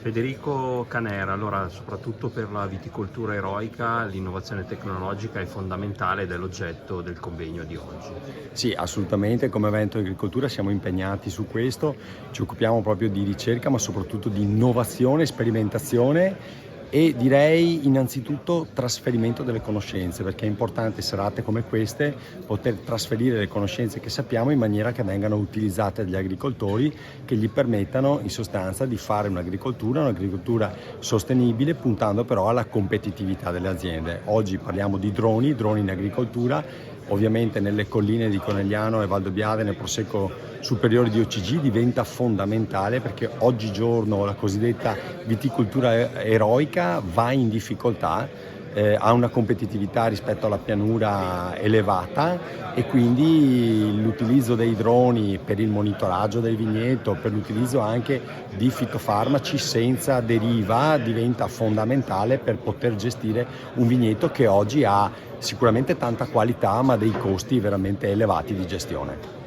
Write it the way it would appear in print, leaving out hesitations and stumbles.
Federico Canera, allora soprattutto per la viticoltura eroica l'innovazione tecnologica è fondamentale ed è l'oggetto del convegno di oggi. Sì, assolutamente, come evento agricoltura siamo impegnati su questo, ci occupiamo proprio di ricerca ma soprattutto di innovazione, sperimentazione e direi innanzitutto trasferimento delle conoscenze, perché è importante serate come queste poter trasferire le conoscenze che sappiamo in maniera che vengano utilizzate dagli agricoltori, che gli permettano in sostanza di fare un'agricoltura sostenibile, puntando però alla competitività delle aziende. Oggi parliamo di droni in agricoltura. Ovviamente nelle colline di Conegliano e Valdobbiadene, nel prosecco superiore di OCG, diventa fondamentale perché oggigiorno la cosiddetta viticoltura eroica va in difficoltà, ha una competitività rispetto alla pianura elevata e quindi l'utilizzo dei droni per il monitoraggio del vigneto, per l'utilizzo anche di fitofarmaci senza deriva diventa fondamentale per poter gestire un vigneto che oggi ha sicuramente tanta qualità ma dei costi veramente elevati di gestione.